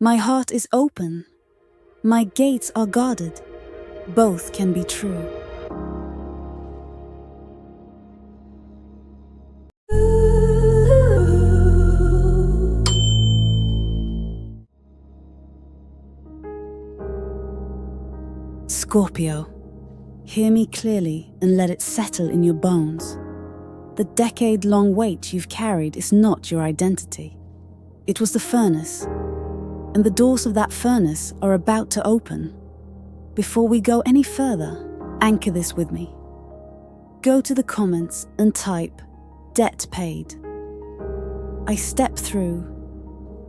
My heart is open. My gates are guarded. Both can be true. Scorpio, hear me clearly and let it settle in your bones. The decade-long weight you've carried is not your identity. It was the furnace, and the doors of that furnace are about to open. Before we go any further, anchor this with me. Go to the comments and type "debt paid." I step through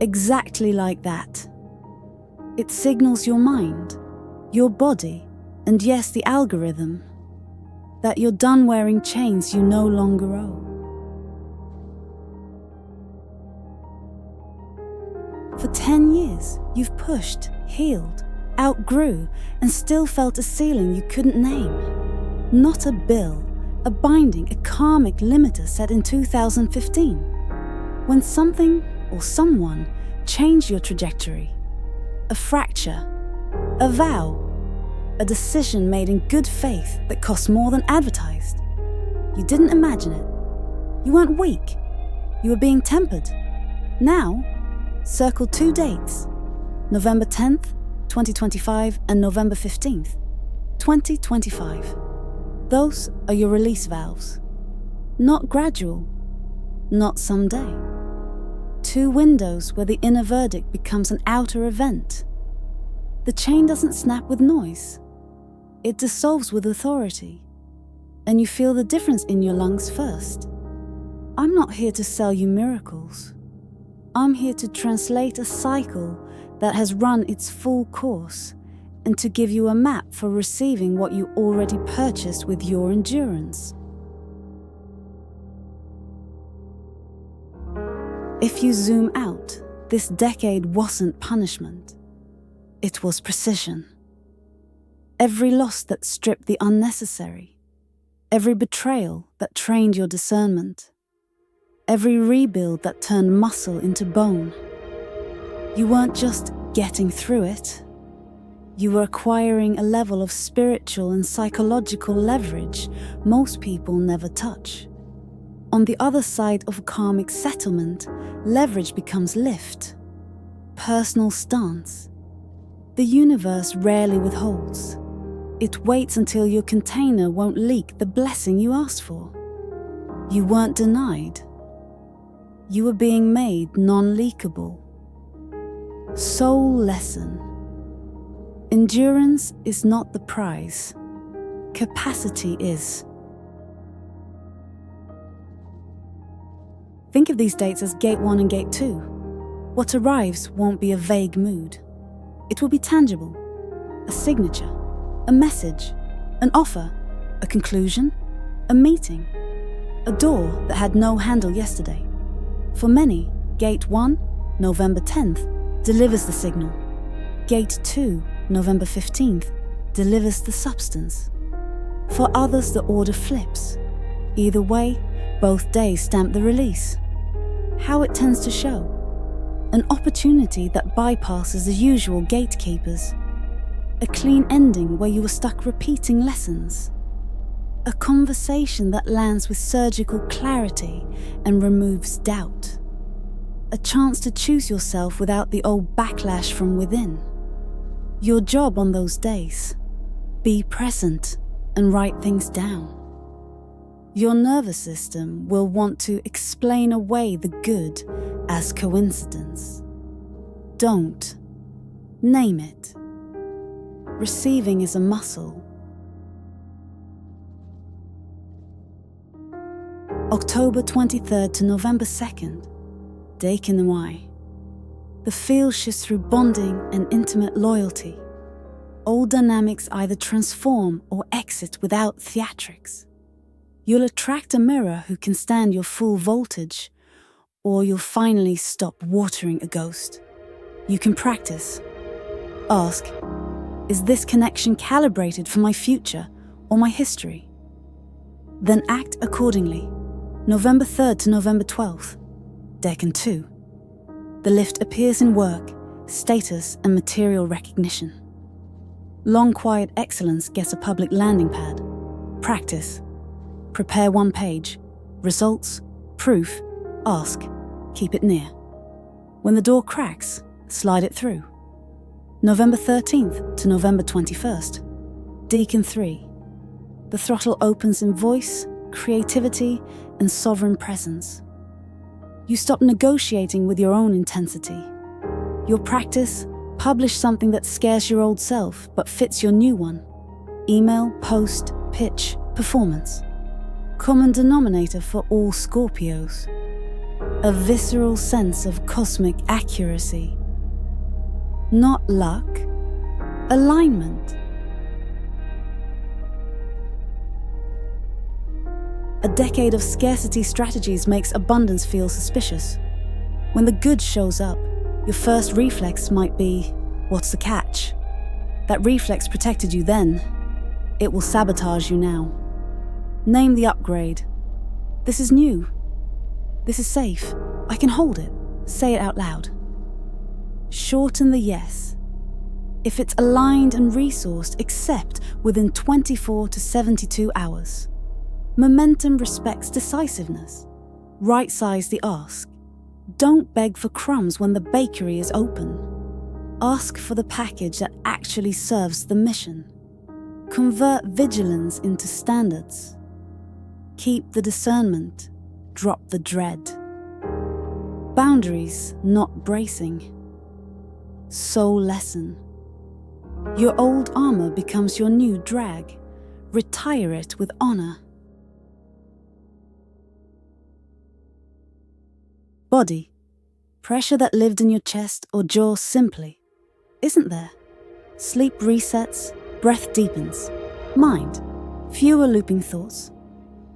exactly like that. It signals your mind, your body, and yes, the algorithm, that you're done wearing chains you no longer owe. For 10 years, you've pushed, healed, outgrew, and still felt a ceiling you couldn't name. Not a bill, a binding, a karmic limiter set in 2015. When something or someone changed your trajectory. A fracture, a vow, a decision made in good faith that cost more than advertised. You didn't imagine it. You weren't weak. You were being tempered. Now, circle 2 dates, November 10th, 2025 and November 15th, 2025. Those are your release valves. Not gradual, not someday. 2 windows where the inner verdict becomes an outer event. The chain doesn't snap with noise. It dissolves with authority, and you feel the difference in your lungs first. I'm not here to sell you miracles. I'm here to translate a cycle that has run its full course and to give you a map for receiving what you already purchased with your endurance. If you zoom out, this decade wasn't punishment. It was precision. Every loss that stripped the unnecessary. Every betrayal that trained your discernment. Every rebuild that turned muscle into bone. You weren't just getting through it. You were acquiring a level of spiritual and psychological leverage most people never touch. On the other side of karmic settlement, leverage becomes lift, personal stance. The universe rarely withholds. It waits until your container won't leak the blessing you asked for. You weren't denied. You were being made non-leakable. Soul lesson. Endurance is not the prize. Capacity is. Think of these dates as Gate 1 and Gate 2. What arrives won't be a vague mood. It will be tangible. A signature. A message, an offer, a conclusion, a meeting, a door that had no handle yesterday. For many, Gate 1, November 10th, delivers the signal. Gate 2, November 15th, delivers the substance. For others, the order flips. Either way, both days stamp the release. How it tends to show. An opportunity that bypasses the usual gatekeepers. A clean ending where you were stuck repeating lessons. A conversation that lands with surgical clarity and removes doubt. A chance to choose yourself without the old backlash from within. Your job on those days: be present and write things down. Your nervous system will want to explain away the good as coincidence. Don't. Name it. Receiving is a muscle. October 23rd to November 2nd, Dekenawai. The field shifts through bonding and intimate loyalty. Old dynamics either transform or exit without theatrics. You'll attract a mirror who can stand your full voltage, or you'll finally stop watering a ghost. You can practice. Ask, is this connection calibrated for my future or my history? Then act accordingly. November 3rd to November 12th, Decan 2. The lift appears in work, status, and material recognition. Long quiet excellence gets a public landing pad. Practice. Prepare 1 page. Results, proof, ask, keep it near. When the door cracks, slide it through. November 13th to November 21st. Deacon 3. The throttle opens in voice, creativity, and sovereign presence. You stop negotiating with your own intensity. Your practice, publish something that scares your old self but fits your new one. Email, post, pitch, performance. Common denominator for all Scorpios. A visceral sense of cosmic accuracy. Not luck, alignment. A decade of scarcity strategies makes abundance feel suspicious. When the good shows up, your first reflex might be, what's the catch? That reflex protected you then. It will sabotage you now. Name the upgrade. This is new. This is safe. I can hold it. Say it out loud. Shorten the yes. If it's aligned and resourced, accept within 24 to 72 hours. Momentum respects decisiveness. Right-size the ask. Don't beg for crumbs when the bakery is open. Ask for the package that actually serves the mission. Convert vigilance into standards. Keep the discernment. Drop the dread. Boundaries, not bracing. Soul lesson. Your old armor becomes your new drag. Retire it with honor. Body. Pressure that lived in your chest or jaw simply isn't there. Sleep resets, breath deepens. Mind. Fewer looping thoughts.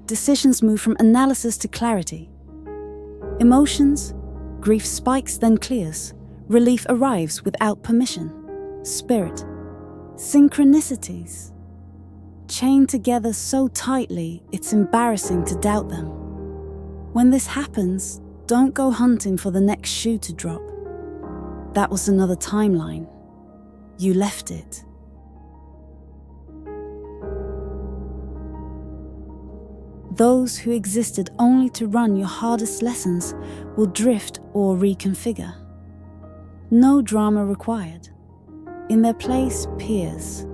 Decisions move from analysis to clarity. Emotions. Grief spikes then clears. Relief arrives without permission. Spirit. Synchronicities. Chained together so tightly it's embarrassing to doubt them. When this happens, don't go hunting for the next shoe to drop. That was another timeline. You left it. Those who existed only to run your hardest lessons will drift or reconfigure. No drama required. In their place, peers.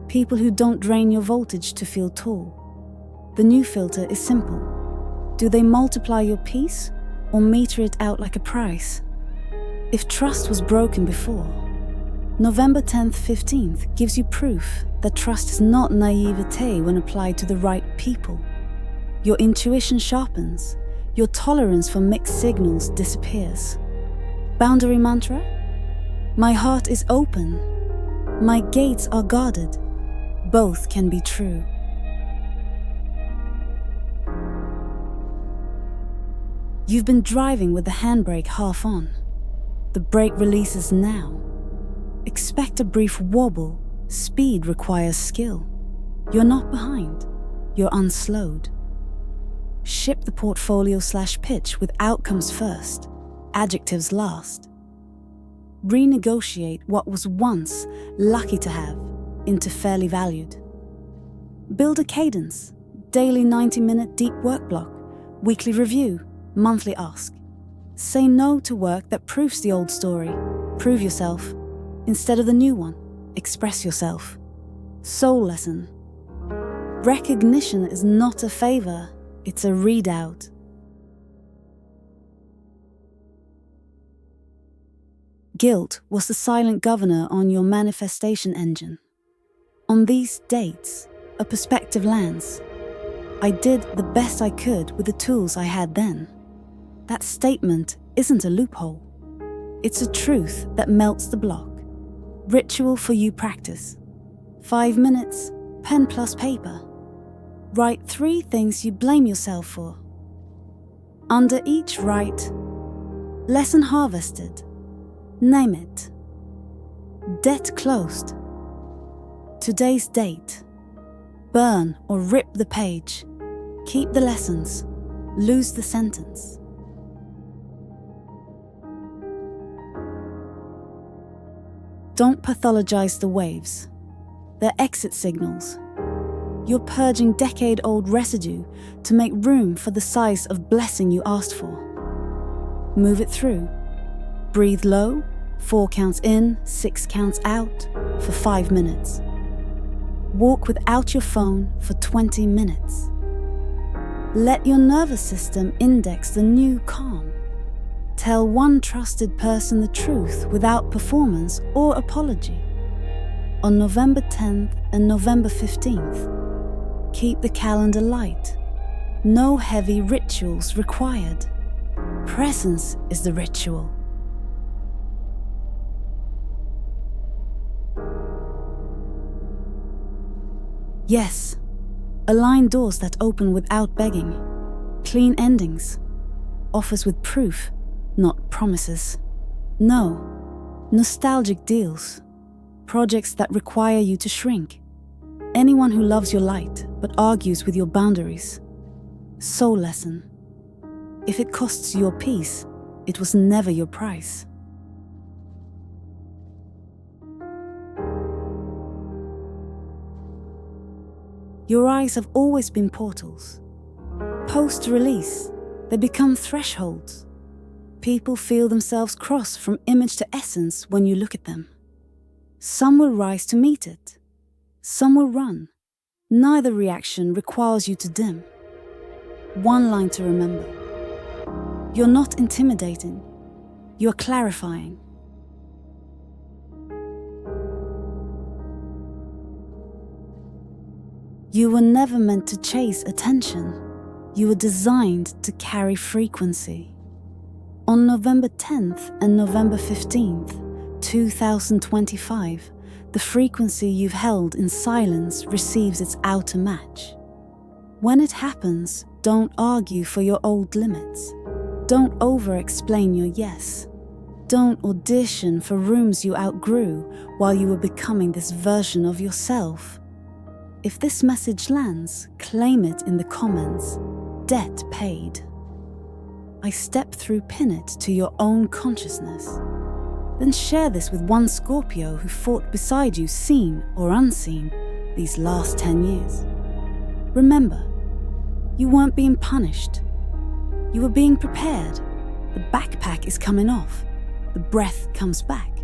People who don't drain your voltage to feel tall. The new filter is simple. Do they multiply your peace or meter it out like a price? If trust was broken before, November 10th, 15th gives you proof that trust is not naivete when applied to the right people. Your intuition sharpens, your tolerance for mixed signals disappears. Boundary mantra? My heart is open. My gates are guarded. Both can be true. You've been driving with the handbrake half on. The brake releases now. Expect a brief wobble. Speed requires skill. You're not behind. You're unslowed. Ship the portfolio/pitch with outcomes first, adjectives last. Renegotiate what was once lucky to have into fairly valued. Build a cadence, daily 90-minute deep work block, weekly review, monthly ask. Say no to work that proofs the old story. Prove yourself. Instead of the new one, express yourself. Soul lesson. Recognition is not a favor, it's a readout. Guilt was the silent governor on your manifestation engine. On these dates, a perspective lands. I did the best I could with the tools I had then. That statement isn't a loophole. It's a truth that melts the block. Ritual for you practice. 5 minutes, pen plus paper. Write 3 things you blame yourself for. Under each write, lesson harvested. Name it. Debt closed. Today's date. Burn or rip the page. Keep the lessons. Lose the sentence. Don't pathologize the waves. They're exit signals. You're purging decade-old residue to make room for the size of blessing you asked for. Move it through. Breathe low, 4 counts in, 6 counts out, for 5 minutes. Walk without your phone for 20 minutes. Let your nervous system index the new calm. Tell one trusted person the truth without performance or apology. On November 10th and November 15th, keep the calendar light. No heavy rituals required. Presence is the ritual. Yes, align doors that open without begging. Clean endings. Offers with proof, not promises. No, nostalgic deals. Projects that require you to shrink. Anyone who loves your light but argues with your boundaries. Soul lesson. If it costs your peace, it was never your price. Your eyes have always been portals. Post-release, they become thresholds. People feel themselves cross from image to essence when you look at them. Some will rise to meet it. Some will run. Neither reaction requires you to dim. One line to remember. You're not intimidating. You're clarifying. You were never meant to chase attention. You were designed to carry frequency. On November 10th and November 15th, 2025, the frequency you've held in silence receives its outer match. When it happens, don't argue for your old limits. Don't over-explain your yes. Don't audition for rooms you outgrew while you were becoming this version of yourself. If this message lands, claim it in the comments. Debt paid. I step through pin it to your own consciousness. Then share this with one Scorpio who fought beside you, seen or unseen, these last 10 years. Remember, you weren't being punished. You were being prepared. The backpack is coming off. The breath comes back.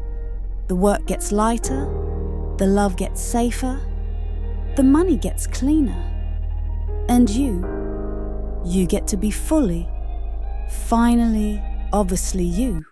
The work gets lighter. The love gets safer. The money gets cleaner. And you get to be fully, finally, obviously you.